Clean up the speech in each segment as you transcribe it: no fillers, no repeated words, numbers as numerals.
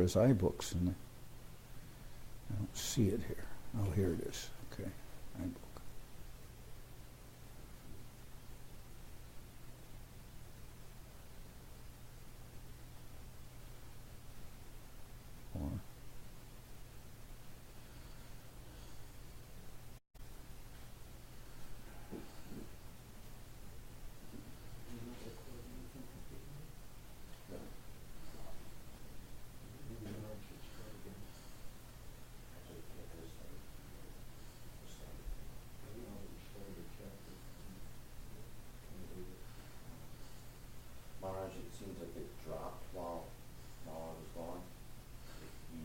as iBooks, and I don't see it here. Oh, here it is. Okay, iBook. Maharaj, it seems like it dropped while I was gone. If you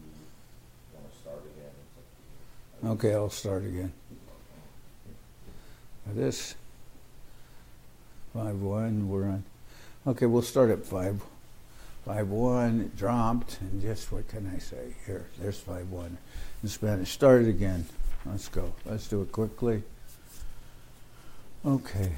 want to start again, it's up to you. Okay, I'll start again. This 5-1, we're on. Okay, we'll start at 5-1. It dropped, and just what can I say? Here, there's 5-1 in Spanish. Start it again. Let's go. Let's do it quickly. Okay.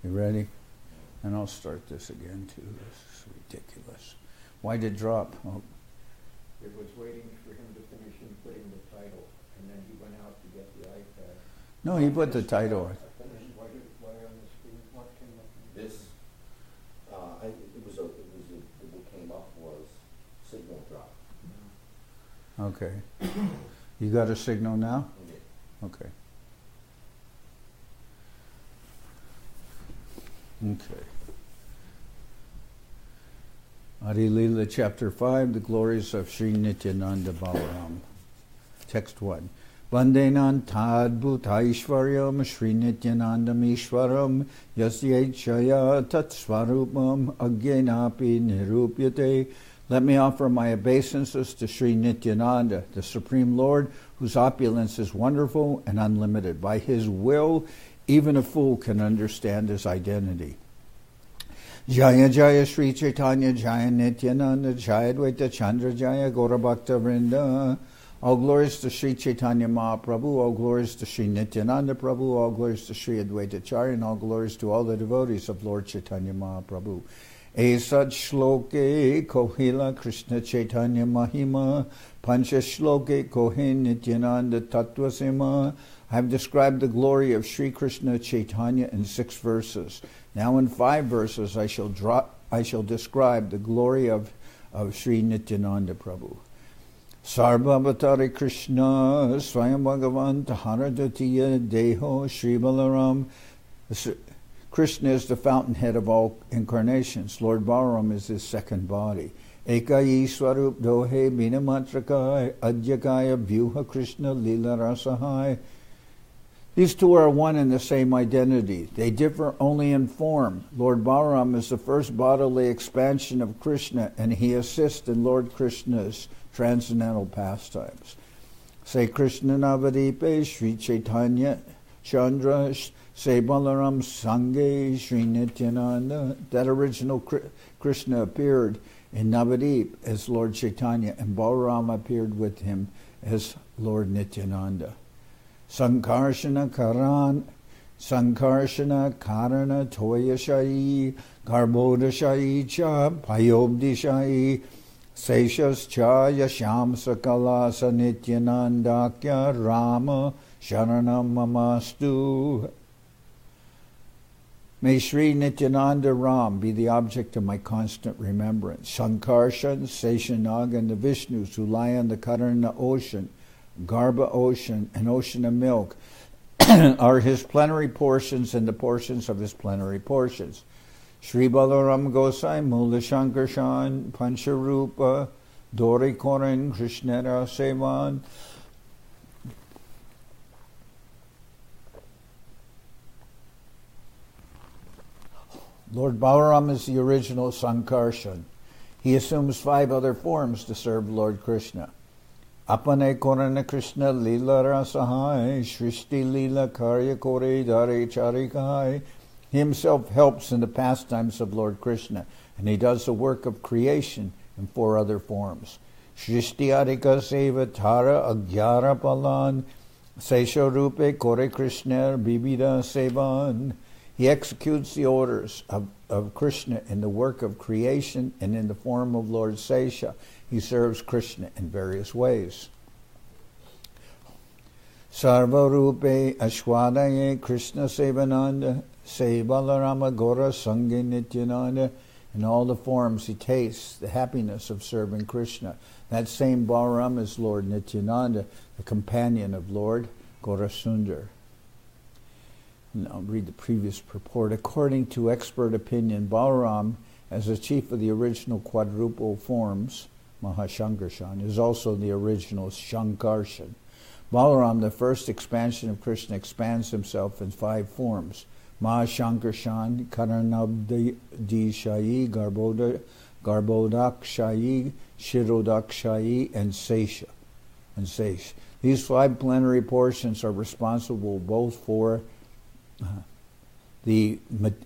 You ready? And I'll start this again too. This is ridiculous. Why did it drop? Oh. It was waiting for him to finish inputting the title, and then he went out to get the iPad. No, he put the title on. Why on the screen? What came up? This, what came up was signal drop. Okay. You got a signal now? Yeah. Okay. Okay. Adi-lila, chapter 5, the glories of Sri Nityananda Balaram. Text 1. Vandenan tadbhutaishvaryam Sri Nityanandam Ishvaram yasyechaya tatsvarupam agyenapi nirupyate. Let me offer my obeisances to Sri Nityananda, the Supreme Lord, whose opulence is wonderful and unlimited. By his will, even a fool can understand his identity. Jaya Jaya Sri Chaitanya Jaya Nityananda Jaya Dvaita Chandra Jaya Gaura Bhakta Vrinda. All glories to Sri Chaitanya Mahaprabhu, all glories to Sri Nityananda Prabhu, all glories to Sri Advaita Acharya, and all glories to all the devotees of Lord Chaitanya Mahaprabhu. Esad Shloke Kohila Krishna Chaitanya Mahima Pancha Shloke Kohe Nityananda Tattvasima. I have described the glory of Sri Krishna Chaitanya in 6 verses. Now in 5 verses I shall describe the glory of Sri Nityananda Prabhu. Sarvabhatari Krishna Swayam Bhagavan Taharadatiya Deho Sri Balaram. Krishna is the fountainhead of all incarnations. Lord Balaram is his second body. Ekayi Swarup Dohe Binamatrakaya Adhyakaya Vyuha Krishna Lila Rasahai. These two are one and the same identity. They differ only in form. Lord Balaram is the first bodily expansion of Krishna, and he assists in Lord Krishna's transcendental pastimes. Say Krishna Navadipe Sri Chaitanya Chandra Say Balaram Sange Sri Nityananda. That original Krishna appeared in Navadip as Lord Chaitanya, and Balaram appeared with him as Lord Nityananda. Sankarshana Karana Toyashayi Garbodashayi Cha Payobdishayi Seshas Cha Yasham Sakala Sanityanandakya Rama Sharanam Mamastu. May Sri Nityananda Ram be the object of my constant remembrance. Sankarshan, Seshanag, and the Vishnus who lie on the Karana ocean, Garbha ocean, and ocean of milk are his plenary portions and the portions of his plenary portions. Sri Balaram Gosai, Mula Shankarshan, Pancharupa, Dori Koran, Krishnara Sevan. Lord Balaram is the original Sankarshan. He assumes 5 other forms to serve Lord Krishna. Apane Korana Krishna Lila Rasahai, Shrishti Lila Karya Kore Dare Charikai. He himself helps in the pastimes of Lord Krishna, and he does the work of creation in 4 other forms. Shrishti Adhika Seva Tara Agyara Palan. Sesha Rupe Kore Krishna Bibida Sevan. He executes the orders of Krishna in the work of creation and in the form of Lord Sesha. He serves Krishna in various ways. Sarva Rupe Ashwadaye Krishna Sevananda Se Balarama Gora Sange Nityananda. In all the forms he tastes the happiness of serving Krishna. That same Balaram is Lord Nityananda, the companion of Lord Gaurasundar. And I'll read the previous purport. According to expert opinion, Balaram, as the chief of the original quadruple forms, Mahashankarshan, is also the original Shankarshan. Balaram, the first expansion of Krishna, expands himself in 5 forms. Mahashankarshan, Karanabdishayi, Garbodakshayi, Shirodakshayi, and Sesha. These 5 plenary portions are responsible both for the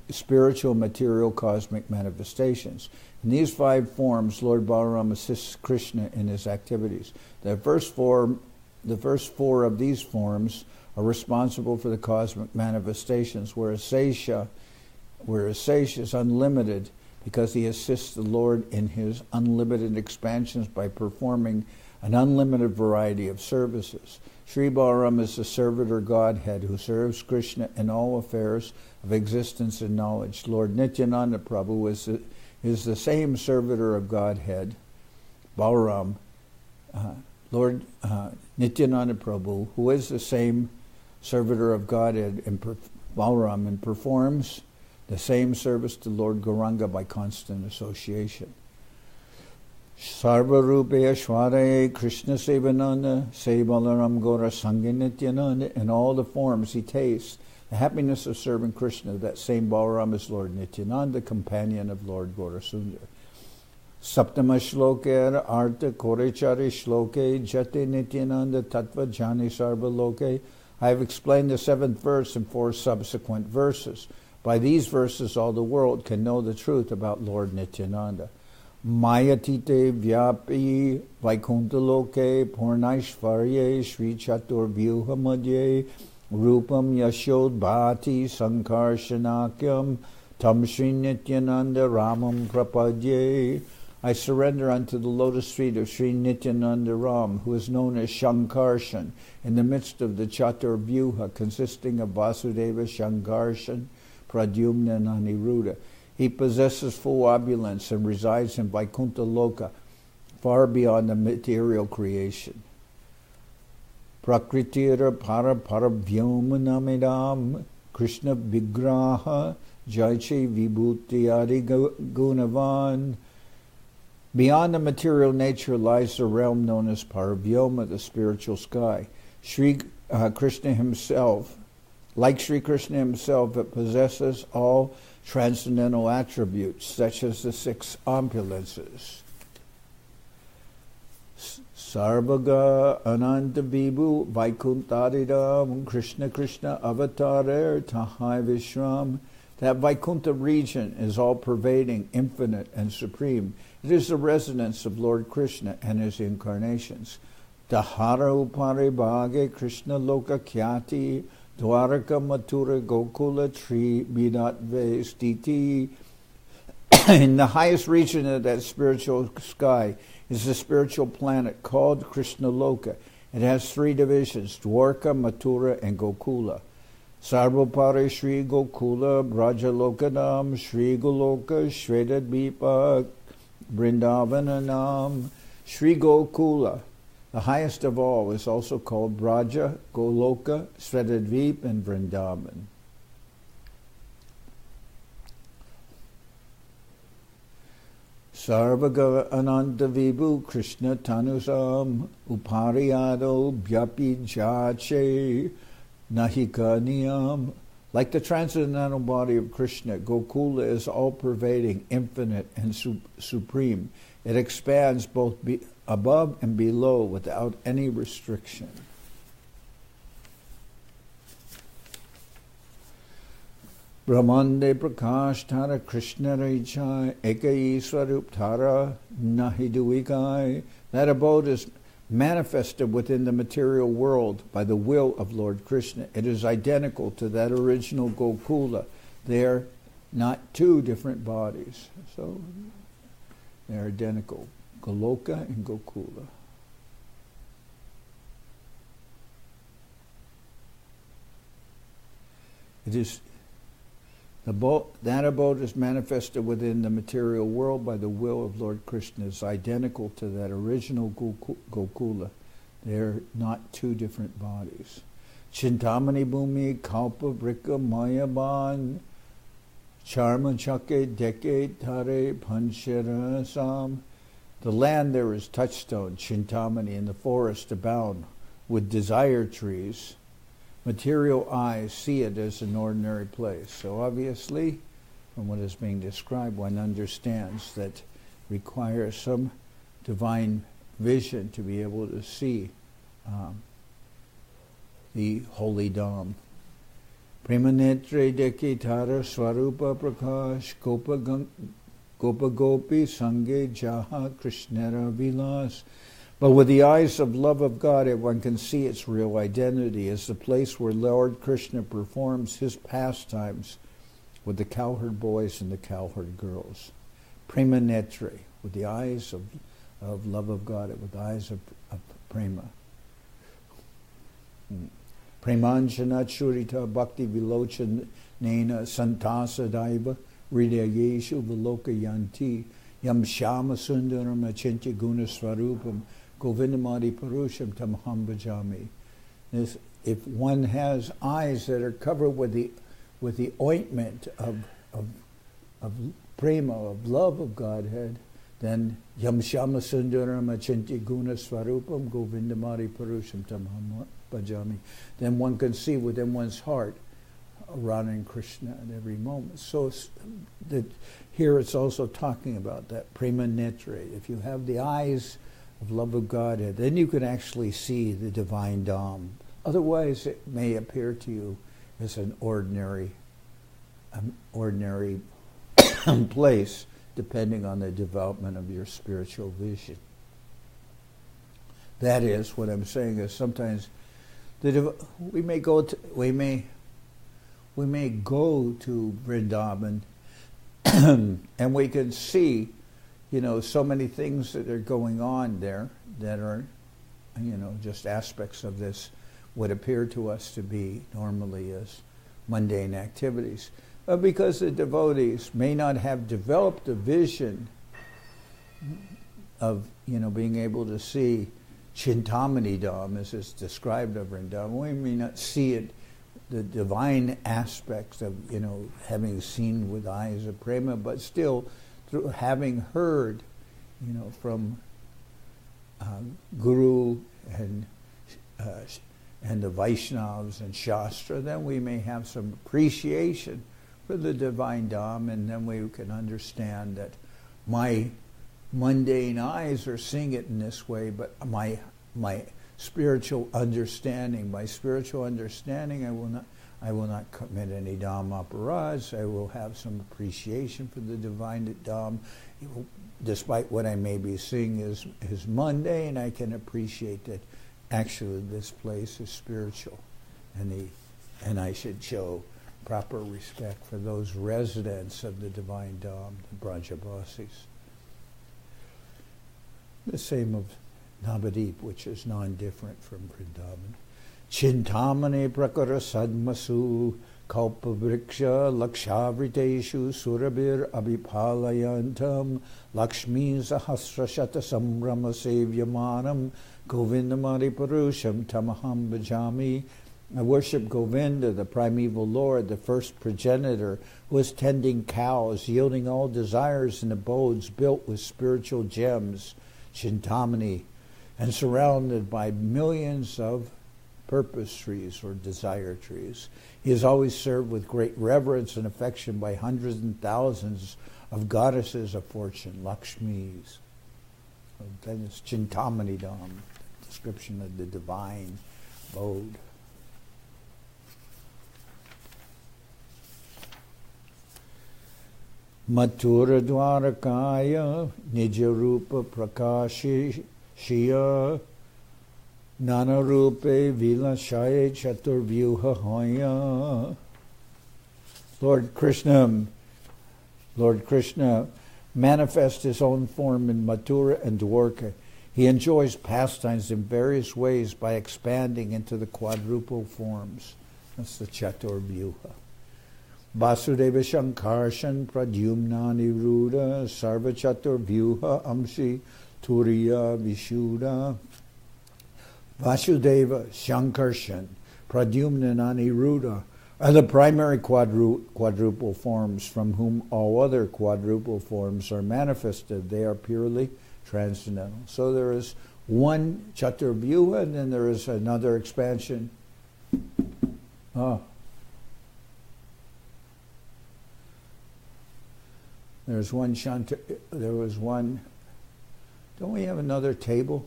spiritual, material, cosmic manifestations. In these 5 forms, Lord Balaram assists Krishna in his activities. The first 4 of these forms are responsible for the cosmic manifestations, whereas Sesha is unlimited because he assists the Lord in his unlimited expansions by performing an unlimited variety of services. Sri Balaram is the servitor Godhead who serves Krishna in all affairs of existence and knowledge. Lord Nityananda Prabhu is the same servitor of Godhead, Balaram, Lord Nityananda Prabhu, who is the same servitor of Godhead in Balaram, and performs the same service to Lord Gauranga by constant association. Sarva Rupe Ashwaraye Krishna Sevananda Se Balaram Gora Sange Nityananda. In all the forms he tastes the happiness of serving Krishna. That same Balaram is Lord Nityananda, companion of Lord Gaurasundar. Saptama Shloke Artha Korechari Shloke Jate Nityananda Tattva Jani Sarva Loke. I have explained the 7th verse and 4 subsequent verses. By these verses all the world can know the truth about Lord Nityananda. Mayatite Vyapi Vaikuntaloke Purnaishvarye Sri Chatur Vyuhamadye Rupam Yashod Bhati Sankarsanakyam Tam Sri Nityananda Ramam Prapadye. I surrender unto the lotus feet of Sri Nityananda Ram, who is known as Shankarshan, in the midst of the Chatur Vyuha, consisting of Vasudeva, Shankarshan, Pradyumna, and Aniruddha. He possesses full opulence and resides in Vaikuntha Loka, far beyond the material creation. Prakritira para parabhyomanamidam Krishna Vigraha Jaiche Vibhuti Adi Gunavan. Beyond the material nature lies the realm known as Paravyoma, the spiritual sky. Krishna himself, like Sri Krishna himself, it possesses all transcendental attributes, such as the 6 opulences. Sarvaga Ananta Vibhu Vaikuntadidam Krishna Krishna Avatarer Tahai Vishram. That Vaikuntha region is all-pervading, infinite, and supreme. It is the residence of Lord Krishna and his incarnations. Dahara Upare Bhage Krishna Loka Khyati Dwaraka Mathura Gokula Tri Bidatve Stiti. In the highest region of that spiritual sky is the spiritual planet called Krishna Loka. It has 3 divisions, Dwarka, Mathura, and Gokula. Sarvapare Shri Gokula, Brajalokadam, Shri Goloka, Shredadvipa, Vrindavananam. Shri Gokula, the highest of all, is also called Braja, Goloka, Shredadvip, and Vrindavan. Sarvaga Ananta Vibhu Krishna Tanusam Upariyado Bhyapi Jache Nahika Niyam. Like the transcendental body of Krishna, Gokula is all-pervading, infinite, and supreme. It expands both above and below without any restriction. Brahmande Prakash Tara Krishna Raichai Ekai Swarup Tara Nahiduikai. That abode is manifested within the material world by the will of Lord Krishna. It is identical to that original Gokula. They are not two different bodies. So they are identical. Goloka and Gokula. It is that abode is manifested within the material world by the will of Lord Krishna. Is identical to that original Gokula. They are not two different bodies. Chintamani Bhumi Kalpa Vrika Mayaban Charma Chake Deke Tare Pancherasam. The land there is touchstone, Chintamani, and the forest abound with desire trees. Material eyes see it as an ordinary place. So obviously, from what is being described, one understands that requires some divine vision to be able to see the holy Dham. Premanetre dekitara swarupa prakash gopa gopi sange jaha krishnara vilas. But with the eyes of love of God, one can see its real identity as the place where Lord Krishna performs his pastimes with the cowherd boys and the cowherd girls. Prema netre, with the eyes of love of God, with the eyes of prema. Premanjana churita bhakti vilocha nena santasa daiva hridayeshu viloka yanti yam shama sundaram achintya guna swarupam govindamadi parusham tamaham bhajami. If one has eyes that are covered with the ointment of prema, of love of Godhead, then yam shama sundaram achintya guna swarupam govindamadi parusham tamaham bhajami. Then one can see within one's heart Radha and Krishna at every moment. So here it's also talking about that prema netre. If you have the eyes of love of Godhead, then you can actually see the divine Dham. Otherwise, it may appear to you as an ordinary place, depending on the development of your spiritual vision. That is, what I'm saying is sometimes we may go to Vrindavan and we can see, so many things that are going on there that are, just aspects of this, what appear to us to be normally as mundane activities. But because the devotees may not have developed a vision of, being able to see Chintamani Dham, as it's described of Vrindavan, we may not see it, the divine aspects of, having seen with eyes of prema, but still through having heard, from Guru and the Vaishnavas and Shastra, then we may have some appreciation for the divine Dham, and then we can understand that my mundane eyes are seeing it in this way, but my spiritual understanding, I will not commit any Dham aparadhas. I will have some appreciation for the divine Dham. Despite what I may be seeing is mundane, I can appreciate that actually this place is spiritual, and I should show proper respect for those residents of the divine Dham, the Brajavasis. The same of Navadip, which is non-different from Vrindavan. Chintamane prakara sadmasu kalpa vriksha lakshavriteshu surabir abhipalayantam lakshmi sahasra shata samrama sevyamanam govindamari parusham tamaham bhajami. I worship Govinda, the primeval Lord, the first progenitor, who is tending cows, yielding all desires and abodes built with spiritual gems, Chintamani, and surrounded by millions of purpose trees or desire trees. He is always served with great reverence and affection by hundreds and thousands of goddesses of fortune, Lakshmis. That is Chintamani Dham, description of the divine abode. Mathura Dwarakaya Nijarupa Prakashi Shia Nanarupe Vilashaye Chaturvyuha Hoya. Lord Krishna manifests his own form in Mathura and Dwarka. He enjoys pastimes in various ways by expanding into the quadruple forms. That's the Chaturvyuha. Vasudeva Shankarshan Pradyumna Niruda Sarva Chaturvyuha Amshi Turiya Vishuddha. Vasudeva, Shankarshan, Pradyumna and Aniruddha are the primary quadruple forms from whom all other quadruple forms are manifested. They are purely transcendental. So there is one Chaturvyuha and then there is another expansion. There's one there was one. Don't we have another table?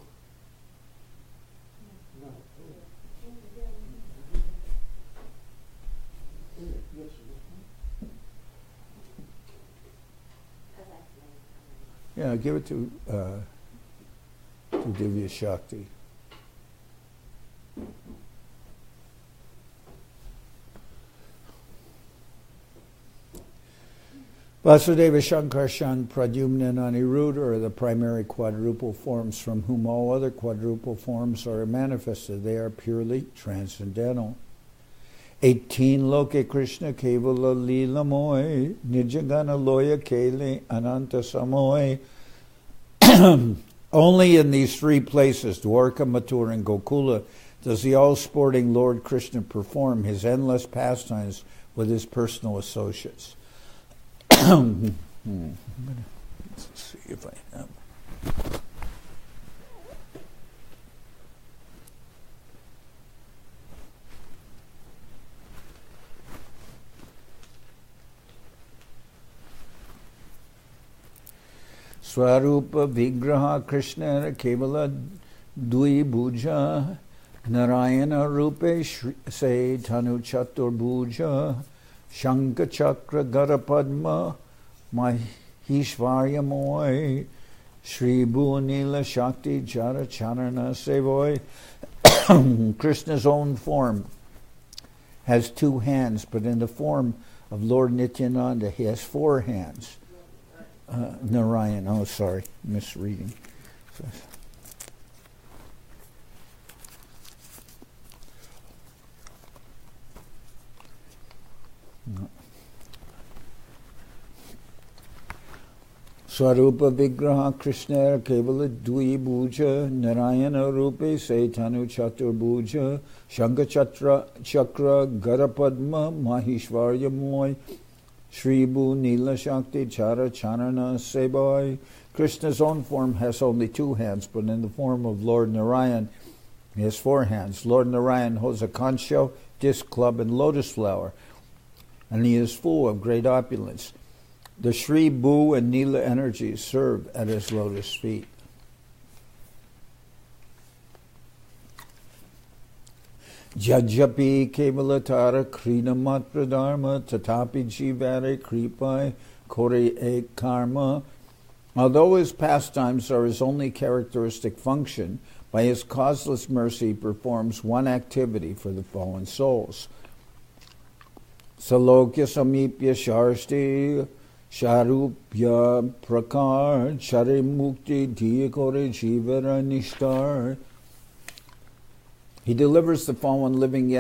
Yeah, give it to Divya Shakti. Vasudeva, Shankarshan, Pradyumna, and Aniruddha are the primary quadruple forms from whom all other quadruple forms are manifested. They are purely transcendental. 18 Loke Krishna Kevala Lila Moy Nijagana Loya Kele Ananta Samoy. Only in these three places, Dwarka, Mathura, and Gokula, does the all-sporting Lord Krishna perform his endless pastimes with his personal associates. Let's see if I have. Swarupa Vigraha Krishna Kevala Dui Bhuja Narayana Rupe Se Tanu Chatur Bhuja Shankha Chakra Garapadma Mahishvarya Moy Shri Nila Shakti Jara Charana Sevoy. Krishna's own form has two hands, but in the form of Lord Nityananda he has four hands. Narayan, misreading. Swarupa Vigraha Krishna Kevala Dui Bhuja Narayana Rupe Saitanu Chatur Bhuja Shankha Chakra Garapadma Mahishvarya Moy Shri Nila Shakti Chara Charana Sebai. Krishna's own form has only two hands, but in the form of Lord Narayan, he has four hands. Lord Narayan holds a conch shell, disc club, and lotus flower, and he is full of great opulence. The Shri Bhu and Nila energies serve at his lotus feet. Jajapi Kevalatara Krina Matra Dharma Tatapi Jivare Kripai Kore Ek Karma. Although his pastimes are his only characteristic function, by his causeless mercy he performs one activity for the fallen souls. Salokya Samipya Sharsti Sharupya Prakar Charimukti Diyakore Jivara Nishtar. He delivers the fallen living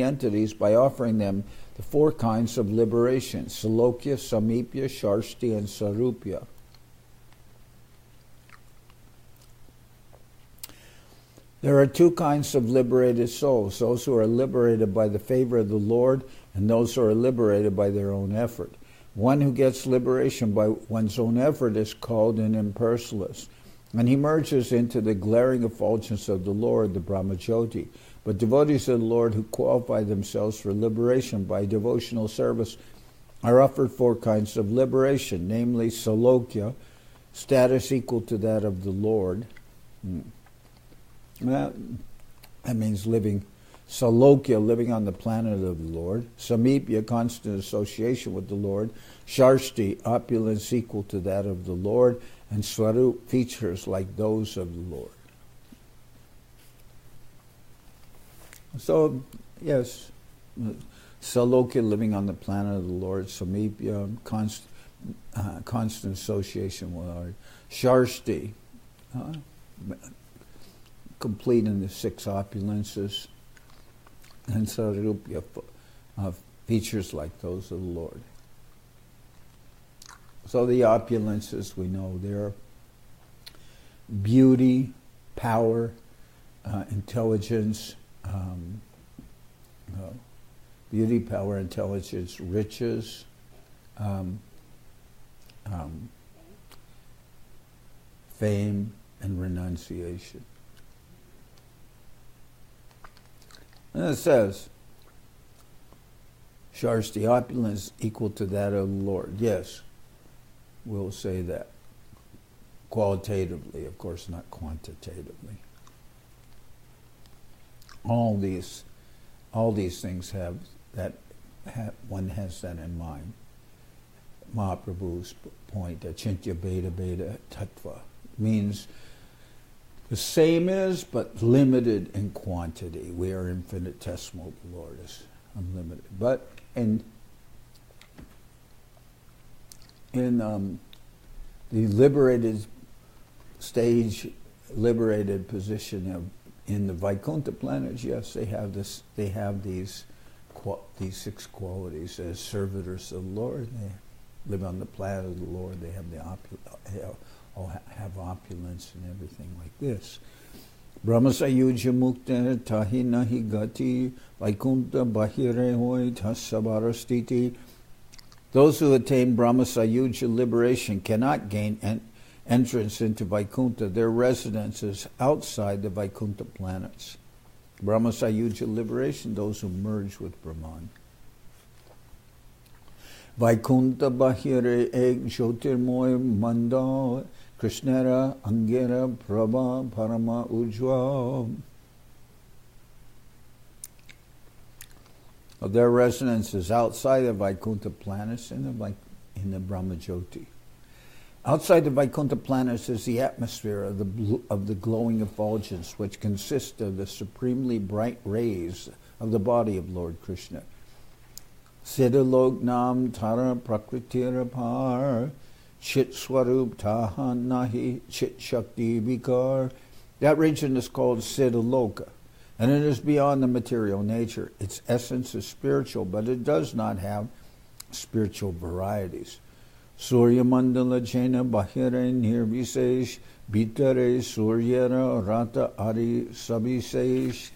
entities by offering them the four kinds of liberation: Salokya, Samipya, Sharsti, and Sarupya. There are two kinds of liberated souls: those who are liberated by the favor of the Lord, and those who are liberated by their own effort. One who gets liberation by one's own effort is called an impersonalist, and he merges into the glaring effulgence of the Lord, the Brahmajyoti. But devotees of the Lord who qualify themselves for liberation by devotional service are offered four kinds of liberation, namely Salokya, status equal to that of the Lord. That means living Salokya, living on the planet of the Lord. Samipya, constant association with the Lord. Sharsti, opulence equal to that of the Lord. and Swarup features like those of the Lord. So, yes, Saloka, living on the planet of the Lord, Samipya, constant association with the Lord. Sharsti, complete in the 6 opulences, and Sarupya, features like those of the Lord. So the opulences, we know, they're beauty, power, intelligence, beauty, power, intelligence, riches, fame, and renunciation. And it says, Sharsti, opulence equal to that of the Lord. Yes, we'll say that. Qualitatively, of course, not quantitatively. All these things have that. One has that in mind. Mahaprabhu's point, Achintya Beta Beta Tattva, means the same is, but limited in quantity. We are infinitesimal. The Lord is unlimited. But in the liberated stage, liberated position of in the Vaikuntha planets, yes, they have this. They have these 6 qualities as servitors of the Lord. They live on the planet of the Lord. They have have opulence and everything like this. Brahma Sayuja Mukta Tahi Nahi Gati Vaikuntha Bahire Hoi Tasabarastiti. Those who attain Brahma Sayuja liberation cannot gain entrance into Vaikuntha. Their residence is outside the Vaikuntha planets. Brahma Sayuja liberation, those who merge with Brahman. Vaikuntha Bahire Ek Jyotirmoy Manda Krishnera Angera Prabha Parama Ujwa. Their residence is outside the Vaikuntha planets in the Brahma Jyoti. Outside the Vaikuntha planets is the atmosphere of the glowing effulgence, which consists of the supremely bright rays of the body of Lord Krishna. Siddhalok Nam Tara Prakritira Par Chit Swarup Tahan Nahi Chit Shakti Vikar. That region is called Siddhaloka, and it is beyond the material nature. Its essence is spiritual, but it does not have spiritual varieties. Surya Mandala Jena Bahire Nirvisesh Bitare Suryara Rata Ari Sabisesh.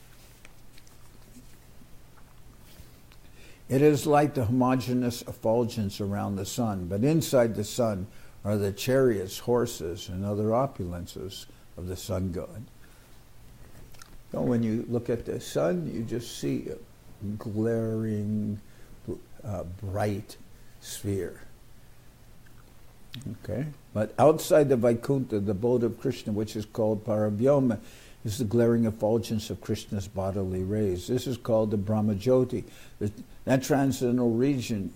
It is like the homogeneous effulgence around the sun, but inside the sun are the chariots, horses, and other opulences of the sun god. So when you look at the sun, you just see a glaring, bright sphere. Okay, but outside the Vaikuntha, the abode of Krishna, which is called Paravyoma, is the glaring effulgence of Krishna's bodily rays. This is called the Brahma Jyoti. That transcendental region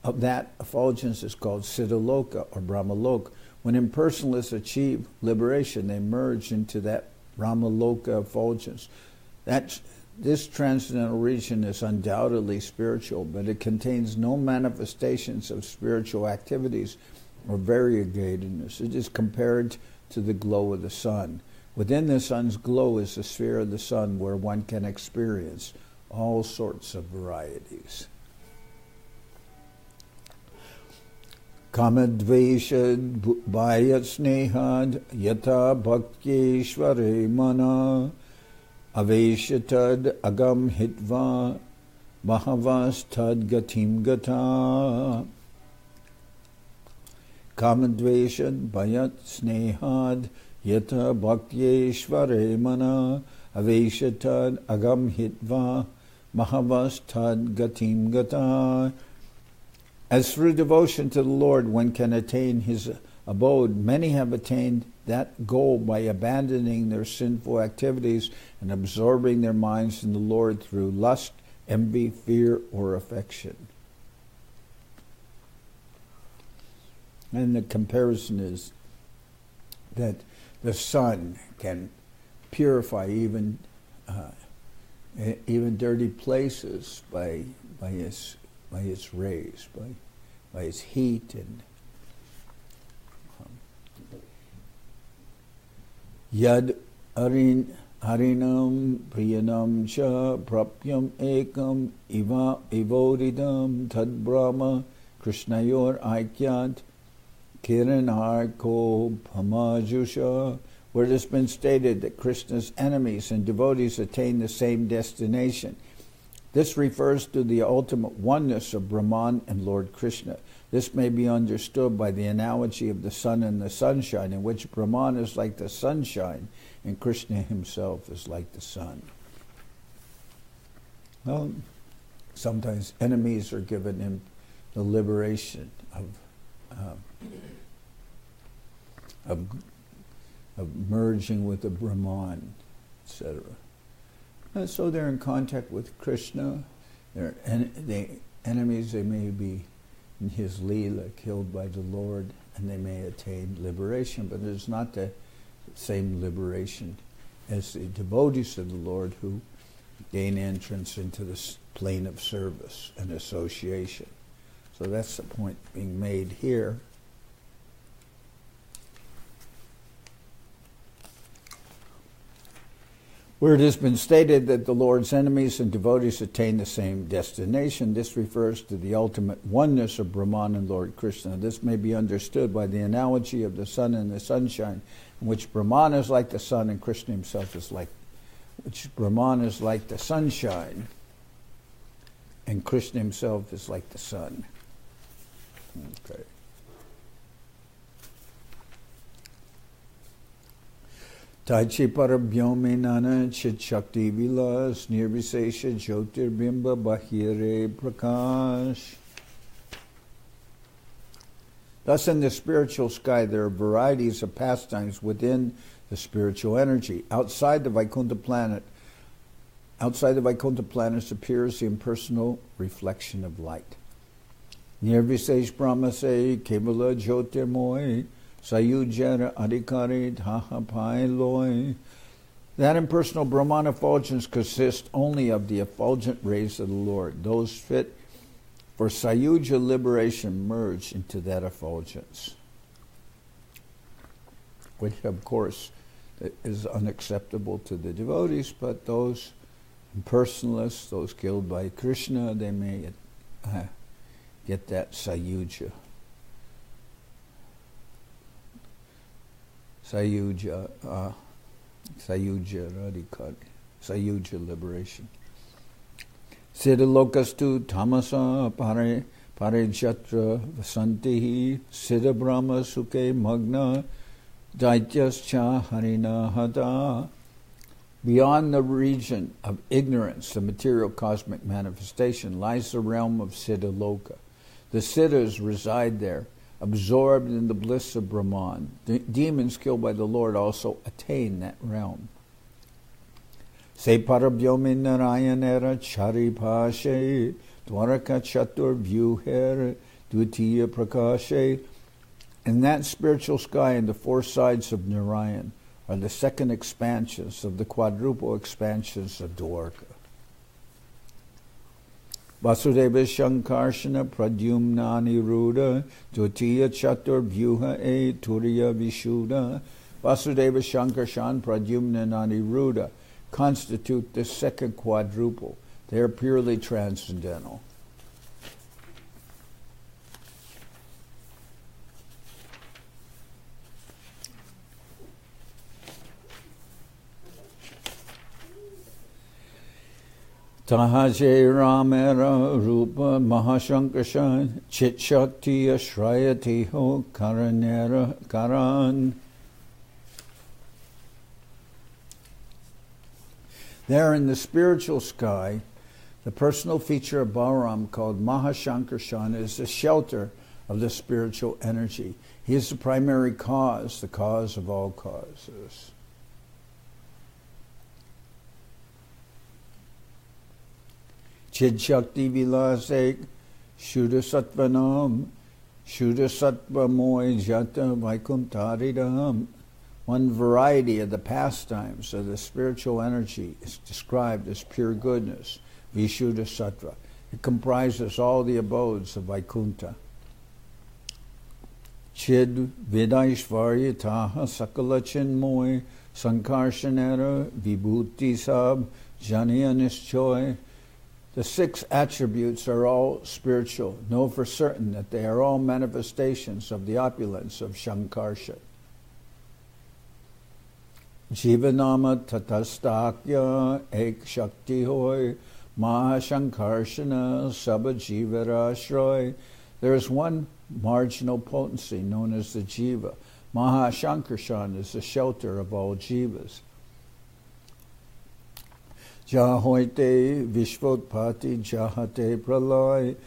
of that effulgence is called Siddhaloka or Brahmaloka. When impersonalists achieve liberation, they merge into that Brahmaloka effulgence. This transcendental region is undoubtedly spiritual, but it contains no manifestations of spiritual activities or variegatedness. It is compared to the glow of the sun. Within the sun's glow is the sphere of the sun, where one can experience all sorts of varieties. Kamadvesha bhayat snehad yata bhaktishvare mana aveshatad agam hitva mahavastad gatim gata. Kamadvesha bhayat snehad yata bhaktishvare mana aveshatad agam hitva mahavastad gatim gata. As through devotion to the Lord one can attain his abode, many have attained that goal by abandoning their sinful activities and absorbing their minds in the Lord through lust, envy, fear, or affection. And the comparison is that the sun can purify even dirty places by his rays, by his heat, and yad harinam priyanam cha prapyam ekam ivodidam tad brahma krishnayor aikyat kiranarko pamajusha, where it has been stated that Krishna's enemies and devotees attain the same destination. This refers to the ultimate oneness of Brahman and Lord Krishna. This may be understood by the analogy of the sun and the sunshine, in which Brahman is like the sunshine and Krishna himself is like the sun. Well, sometimes enemies are given him the liberation of merging with the Brahman, etc. And so they're in contact with Krishna. The enemies, they may be in his Leela, killed by the Lord, and they may attain liberation, but it's not the same liberation as the devotees of the Lord who gain entrance into this plane of service and association. So that's the point being made here. Where it has been stated that the Lord's enemies and devotees attain the same destination, this refers to the ultimate oneness of Brahman and Lord Krishna. This may be understood by the analogy of the sun and the sunshine, in which Brahman is like the sun and Krishna himself is like, which Brahman is like the sunshine and Krishna himself is like the sun. Okay. Taichi parabhyome nana chit shakti vilas nirvisesha jyotirbimba bahire prakash. Thus in the spiritual sky there are varieties of pastimes within the spiritual energy. Outside the Vaikuntha planet appears the impersonal reflection of light. Nirvisesh brahmase kevala jyotirmoy Sayujara adhikari dhahapai loy. That impersonal Brahman effulgence consists only of the effulgent rays of the Lord. Those fit for Sayuja liberation merge into that effulgence, which of course is unacceptable to the devotees, but those impersonalists, those killed by Krishna, they may get that Sayuja. Sayuja radikari, Sayuja liberation. Siddhalokastu tamasa parejatra vasantihi siddha brahma sukhe magna daityascha harina hada. Beyond the region of ignorance, the material cosmic manifestation, lies the realm of Siddhaloka. The Siddhas reside there, absorbed in the bliss of Brahman. Demons killed by the Lord also attain that realm. Se parabhyomi narayanera charipashe dwaraka chatur vyuher dvitiya prakashe. In that spiritual sky and the four sides of Narayan are the second expansions of the quadruple expansions of Dwarka. Vasudeva Shankarshana Pradyumna Niruddha Dvitiya Chatur Vyuha E Turiya Vishuddha. Vasudeva Shankarshan Pradyumna Niruddha constitute the second quadruple. They are purely transcendental. Tahaje Ramera Rupa Mahashankarshan Chit Shakti Ashrayati Ho Karanera Karan. There in the spiritual sky, the personal feature of Balaram called Mahashankarshan is the shelter of the spiritual energy. He is the primary cause, the cause of all causes. Chid Shakti Vilasek Shuddha Sattvanam Shuddha Sattva Moy Jata Vaikuntharidam One variety of the pastimes of the spiritual energy is described as pure goodness, Vishuddha Sattva. It comprises all the abodes of Vaikuntha. Chid Vidaishvaryataha Sakala Chinmoy Sankarshanera Vibhuti Sab Janiya Nishchoy. The 6 attributes are all spiritual. Know for certain that they are all manifestations of the opulence of Shankarsha. Jivanama Tatastakya Ek Shakti Hoy Mahashankarshana Sabajivarashroy. There is one marginal potency known as the Jiva. Mahashankarshan is the shelter of all Jivas. Jahoite Vishvotpati Jahate Pralay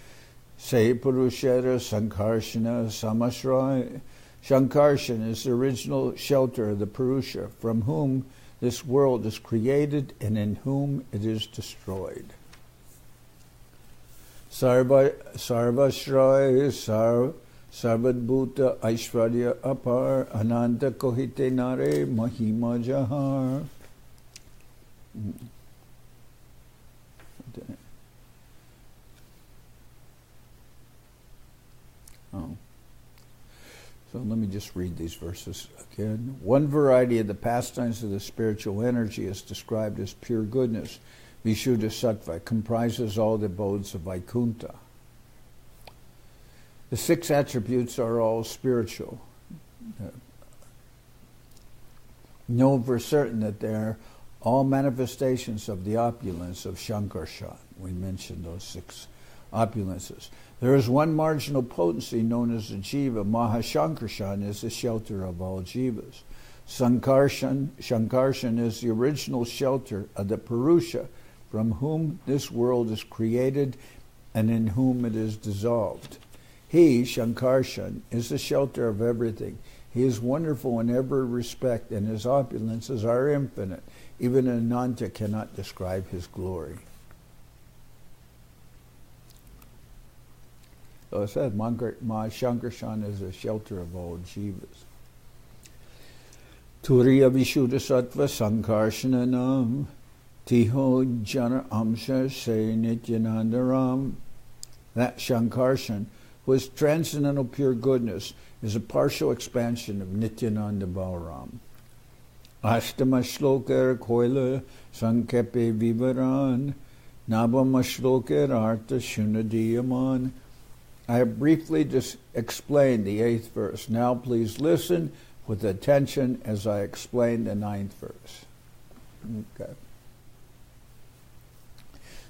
Se Purushera Sankarshana Samashray. Shankarshan is the original shelter of the Purusha, from whom this world is created and in whom it is destroyed. Sarvashray Sarvadbhuta Aishvarya Apar Ananta Kohite Nare Mahima Jahar. Oh. So let me just read these verses again. One variety of the pastimes of the spiritual energy is described as pure goodness. Vishuddha Sattva comprises all the abodes of Vaikuntha. The 6 attributes are all spiritual. Know for certain that they are all manifestations of the opulence of Shankarshan. We mentioned those 6 opulences. There is one marginal potency known as the Jiva. Mahashankarshan is the shelter of all Jivas. Shankarshan is the original shelter of the Purusha, from whom this world is created and in whom it is dissolved. He, Shankarshan, is the shelter of everything. He is wonderful in every respect, and his opulences are infinite. Even Ananta cannot describe his glory. So I said, Shankarshan is a shelter of all Jivas. Turiya Vishuddha Sattva Sankarshananam Tiho Jana Amsha Sri Nityananda Ram. That Shankarshan, who is transcendental pure goodness, is a partial expansion of Nityananda Balaram. Ashtama Shloker Koila Sankepe Vivaran Nabama Shloker Artha Shunadiyaman. I have briefly just explained the 8th verse. Now please listen with attention as I explain the 9th verse. Okay.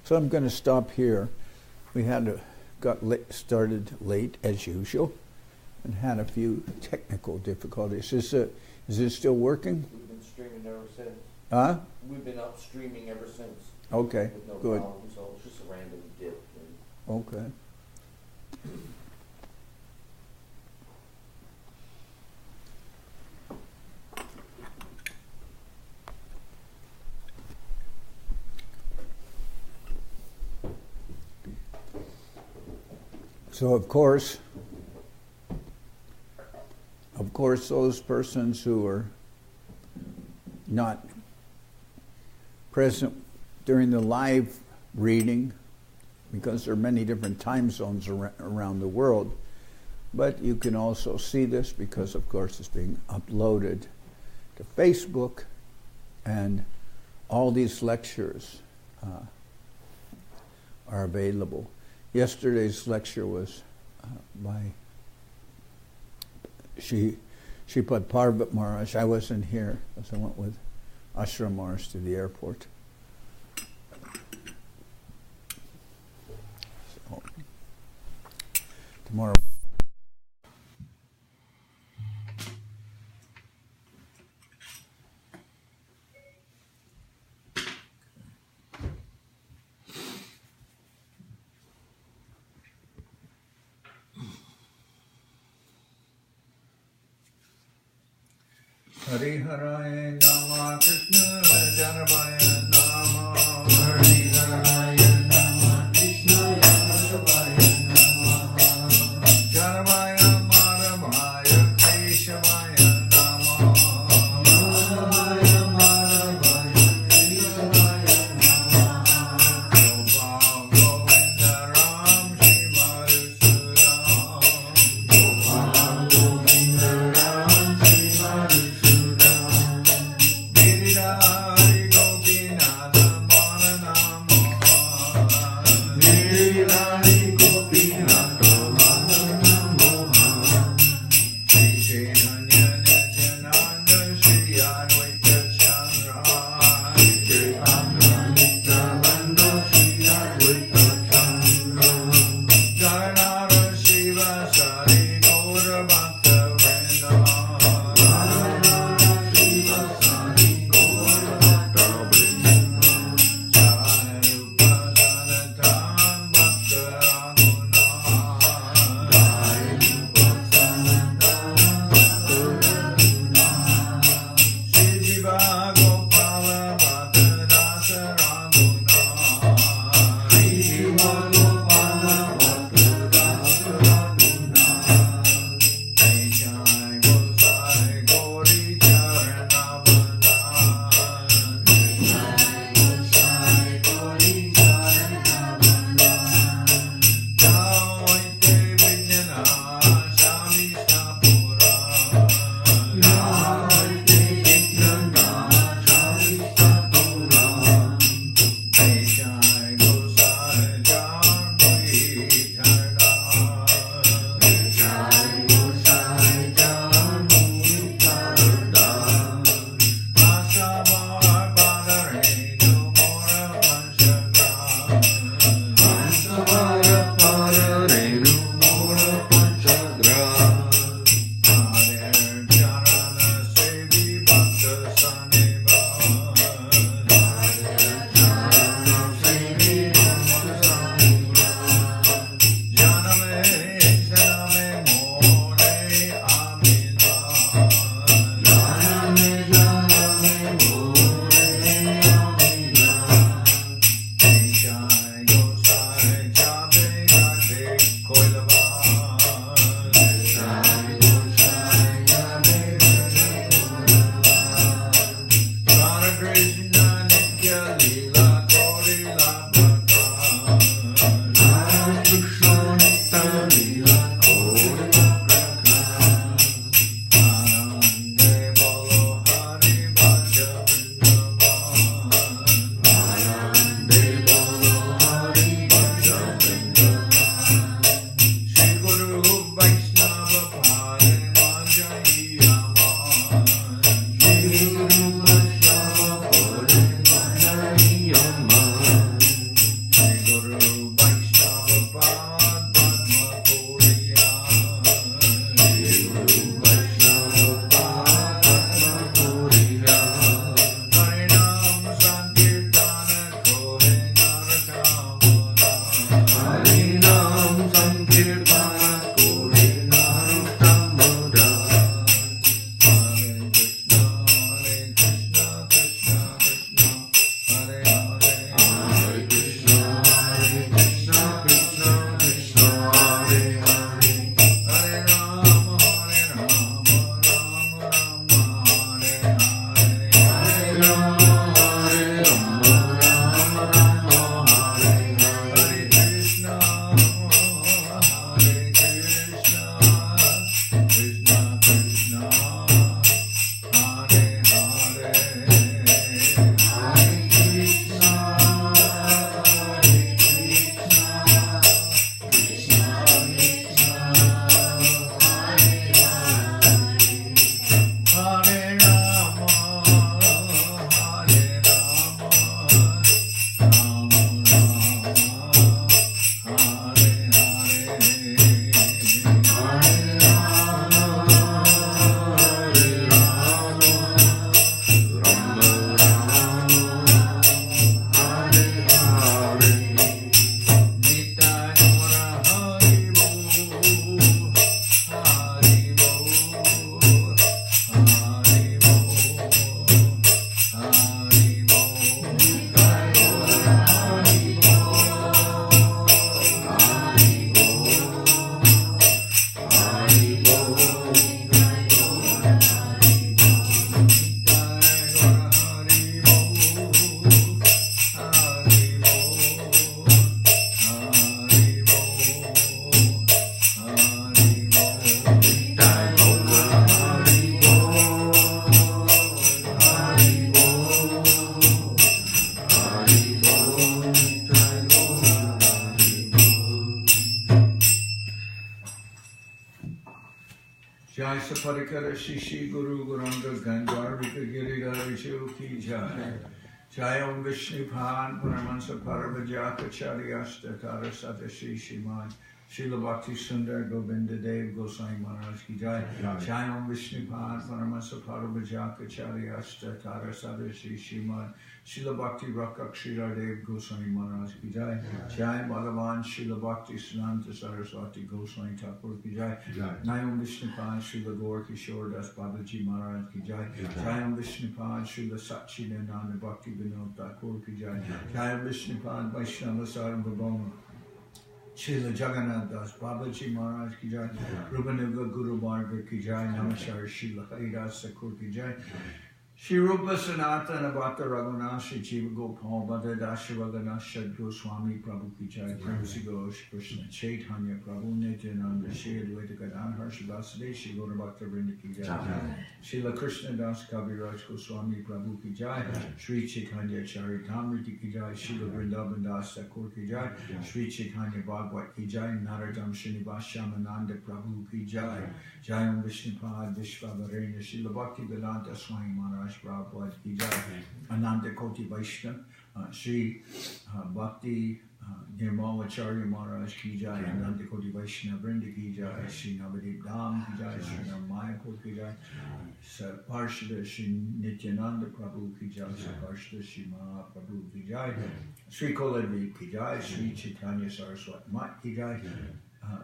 So I'm going to stop here. We got started late as usual and had a few technical difficulties. Is it still working? We've been streaming ever since. Huh? We've been up streaming ever since. Okay, with no good. problem, so it's just a random dip. Okay. So of course, those persons who are not present during the live reading, because there are many different time zones around the world, but you can also see this because, of course, it's being uploaded to Facebook, and all these lectures are available. Yesterday's lecture was by Sripad Parvat Maharaj. I wasn't here because I went with Ashram Maharaj to the airport. So, tomorrow. Hari Haraya Nama Krishna Janardan Nama Hari Haraya Nama Krishna Janardan Nama Janardan Maravaya Keshavaya Nama Jai Saparikara Shishi Guru Guranga Gandharvika Giridhara Vishu Ki Jai. Jai Om Vishnupan Paramansa Paravajaka Charyashta Tara Satashi Shiman. Srila Bhakti Sundar Govinda Dev Goswami Maharaj Ki Jai. Jai Om Vishnupan Paramansa Paravajaka Charyashta Tara Satashi Shiman. Srila Bhakti Rakshira Dev Goswami Maharaj Ki Jai. Jai Bhagavan Srila Bhakti Siddhanta Saraswati Goswami Thakur Ki Jai. Jai Om Vishnupan Srila Gaur Kishore Das Babaji Maharaj Ki Jai. Jai Om Vishnupan Srila Satchidananda Bhakti Vinod Thakur Ki Jai. Jai Om Vishnupan Vaishnava Sarvabhauma Srila Jagannath Das Babaji Maharaj Ki Jai. Rupaneva Guru Marga Ki Jai. Namaskar Srila Haridas Thakur Ki Jai. Shri Rupa Sanatana Bhatta Raghunath Shri Jiva Gopal Bhatta Dashavagana Shad Goswami Prabhu Ki Jai. Prabhu Ghosh Krishna Chaitanya Prabhu Nityananda Shri Advaita Gadadhar Srivasade Shri Gaura Bhakta Vrinda Ki Jai. Srila Krishna Das Kaviraj Goswami Prabhu Ki Jai. Sri Chaitanya Charitamrita Ki Jai. Srila Vrindavan Das Thakur Ki Jai. Sri Chaitanya Bhagavad Ki Jai. Narottam Srinivas Shamananda Prabhu Ki Jai. Jai Om Vishnupad Vishwavarena Srila Bhakti Vedanta Swami Maharaj Prabhupada Ki Jai. Ananta Koti Vaishnava Sri Bhakti Nirmalacharya Maharaj Ki Jai. Ananta Koti Vaishnava Vrinda Ki Jai. Sri Navadev Dham Ki Jai. Sri Mayapur Ki Jai. Parshada Sri Nityananda Prabhu Ki Jai. Parshada Sri Mahaprabhu Ki Jai. Sri Koladev Ki Jai. Sri Chaitanya Saraswat Mat Ki Jai.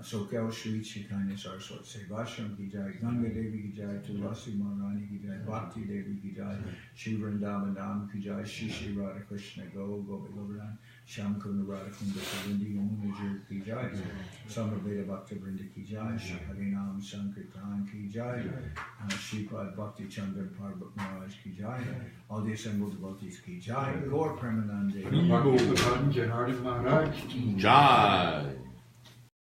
Soquel Sri Chaitanya Saraswat Seva Ashram Ki Jai. Ganga Devi Ki Jai. Tulasi Maharani Ki Jai. Bhakti Devi Ki Jai. Shri Vrindavan Dham Ki Jai. Shri Shri Radha Krishna Gopi Govardhan. Sham Kunda Radha Kunda Savindi Yamuna Ki Jai. Samaveda Bhakta Vrinda Ki Jai. Shri Harinam Sankirtan Ki Jai. Sripad Bhakti Chandran Parvat Maharaj Ki Jai. All the assembled devotees Ki Jai. Gaur Premanande. Bhakti Pavan Janardan Maharaj. Jai.